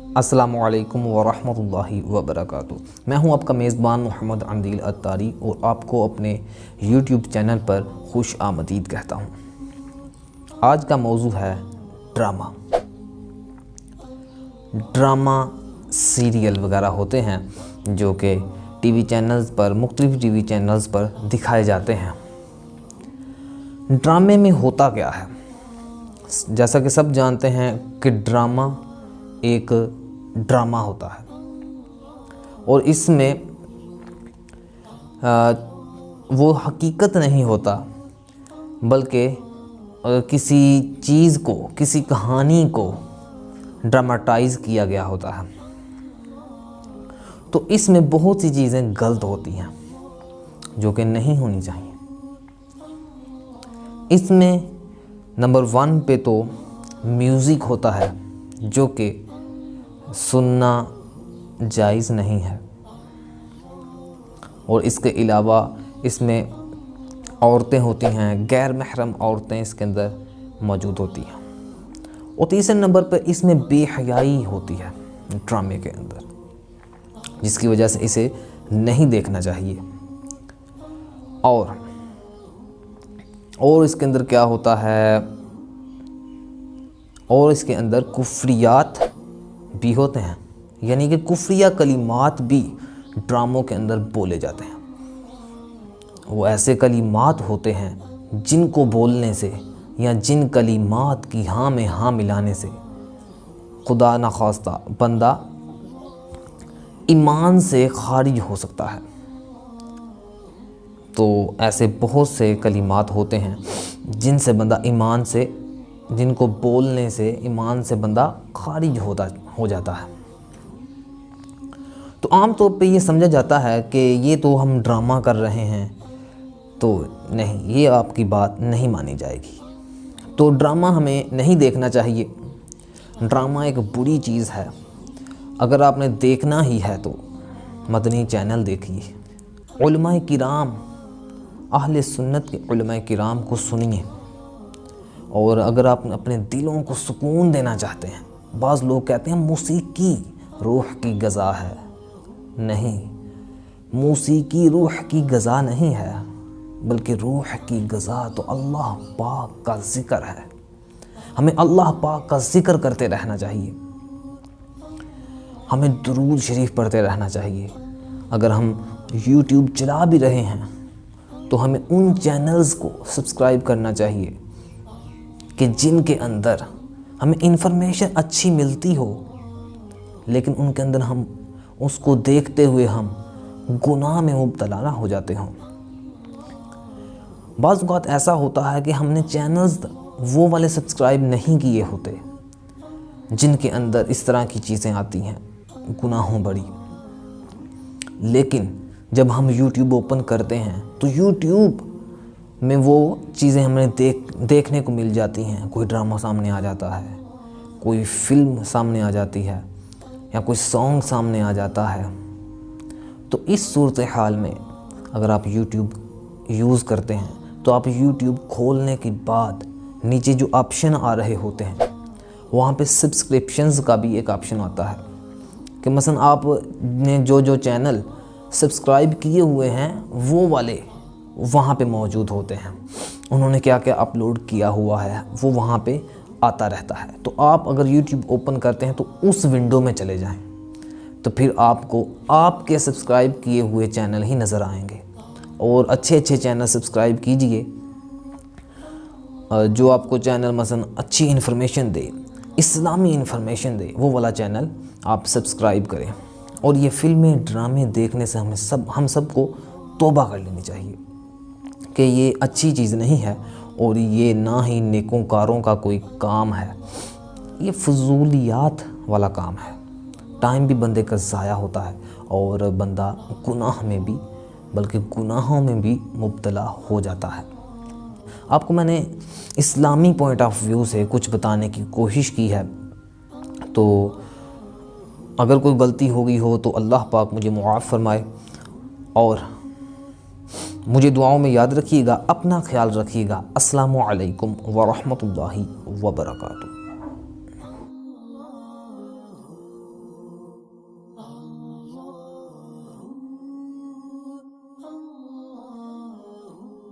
अस्सलामुअलैकुम वरहमतुल्लाहि वबरकातुहू। मैं हूं आपका मेज़बान मोहम्मद अंदील अत्तारी और आपको अपने यूट्यूब चैनल पर खुश आमदीद कहता हूं। आज का मौजू है ड्रामा। ड्रामा सीरियल वगैरह होते हैं जो कि टीवी चैनल्स पर, मुख्तलिफ टीवी चैनल्स पर दिखाए जाते हैं। ड्रामे में होता क्या है? जैसा कि सब जानते हैं कि ड्रामा एक ड्रामा होता है और इसमें वो हकीकत नहीं होता, बल्कि किसी चीज़ को, किसी कहानी को ड्रामाटाइज किया गया होता है। तो इसमें बहुत सी चीज़ें गलत होती हैं जो कि नहीं होनी चाहिए। इसमें नंबर 1 पे तो म्यूज़िक होता है जो कि सुनना जायज़ नहीं है, और इसके अलावा इसमें औरतें होती हैं, गैर महरम औरतें इसके अंदर मौजूद होती हैं। और तीसरे नंबर पर इसमें बेहयाई होती है ड्रामे के अंदर, जिसकी वजह से इसे नहीं देखना चाहिए। और इसके अंदर क्या होता है, और इसके अंदर कुफ्रियात भी होते हैं, यानी कि कुफ्रिया कलिमात भी ड्रामों के अंदर बोले जाते हैं। वो ऐसे कलिमात होते हैं जिनको बोलने से या जिन कलिमात की हाँ में हाँ मिलाने से खुदा न खास्ता बंदा ईमान से खारिज हो सकता है। तो ऐसे बहुत से कलिमात होते हैं जिनसे बंदा ईमान से, जिनको बोलने से ईमान से बंदा खारिज हो जाता है। तो आम तौर पे ये समझा जाता है कि ये तो हम ड्रामा कर रहे हैं, तो नहीं, ये आपकी बात नहीं मानी जाएगी। तो ड्रामा हमें नहीं देखना चाहिए। ड्रामा एक बुरी चीज़ है। अगर आपने देखना ही है तो मदनी चैनल देखिए, उलमाए किराम, अहले सुन्नत के उलमाए किराम को सुनिए। और अगर आप अपने दिलों को सुकून देना चाहते हैं, बाज़ लोग कहते हैं मौसीकी रूह की ग़ज़ा है। नहीं, मौसीकी रूह की ग़ज़ा नहीं है, बल्कि रूह की ग़ज़ा तो अल्लाह पाक का ज़िक्र है। हमें अल्लाह पाक का ज़िक्र करते रहना चाहिए, हमें दुरूद शरीफ पढ़ते रहना चाहिए। अगर हम यूट्यूब चला भी रहे हैं तो हमें उन चैनल्स को सब्सक्राइब करना चाहिए कि जिनके अंदर हमें इन्फॉर्मेशन अच्छी मिलती हो, लेकिन उनके अंदर हम उसको देखते हुए हम गुनाह में मुब्तला ना हो जाते हों। बाज़ औक़ात ऐसा होता है कि हमने चैनल्स वो वाले सब्सक्राइब नहीं किए होते जिनके अंदर इस तरह की चीज़ें आती हैं, गुनाहों बड़ी। लेकिन जब हम YouTube ओपन करते हैं तो YouTube में वो चीज़ें हमें देखने को मिल जाती हैं। कोई ड्रामा सामने आ जाता है, कोई फिल्म सामने आ जाती है, या कोई सॉन्ग सामने आ जाता है। तो इस सूरत हाल में अगर आप YouTube यूज़ करते हैं तो आप YouTube खोलने के बाद नीचे जो ऑप्शन आ रहे होते हैं वहाँ पे सब्सक्रिप्शंस का भी एक ऑप्शन आता है कि मसलन आपने जो चैनल सब्सक्राइब किए हुए हैं वो वाले वहाँ पे मौजूद होते हैं। उन्होंने क्या क्या अपलोड किया हुआ है वो वहाँ पे आता रहता है। तो आप अगर YouTube ओपन करते हैं तो उस विंडो में चले जाएं, तो फिर आपको आपके सब्सक्राइब किए हुए चैनल ही नज़र आएंगे। और अच्छे अच्छे चैनल सब्सक्राइब कीजिए, जो आपको चैनल मसलन अच्छी इन्फॉर्मेशन दे, इस्लामी इन्फॉर्मेशन दे, वो वाला चैनल आप सब्सक्राइब करें। और ये फिल्में ड्रामे देखने से हम सबको तौबा कर लेनी चाहिए कि ये अच्छी चीज़ नहीं है और ये ना ही नेकोकारों का कोई काम है। ये फजूलियात वाला काम है। टाइम भी बंदे का ज़ाया होता है और बंदा गुनाह में भी, बल्कि गुनाहों में भी मुब्तला हो जाता है। आपको मैंने इस्लामी पॉइंट ऑफ व्यू से कुछ बताने की कोशिश की है, तो अगर कोई गलती हो गई हो तो अल्लाह पाक मुझे मुआफ़ फरमाए। और मुझे दुआओं में याद रखिएगा। अपना ख्याल रखिएगा। अस्सलामु अलैकुम व रहमतुल्लाहि व बरकातुहू।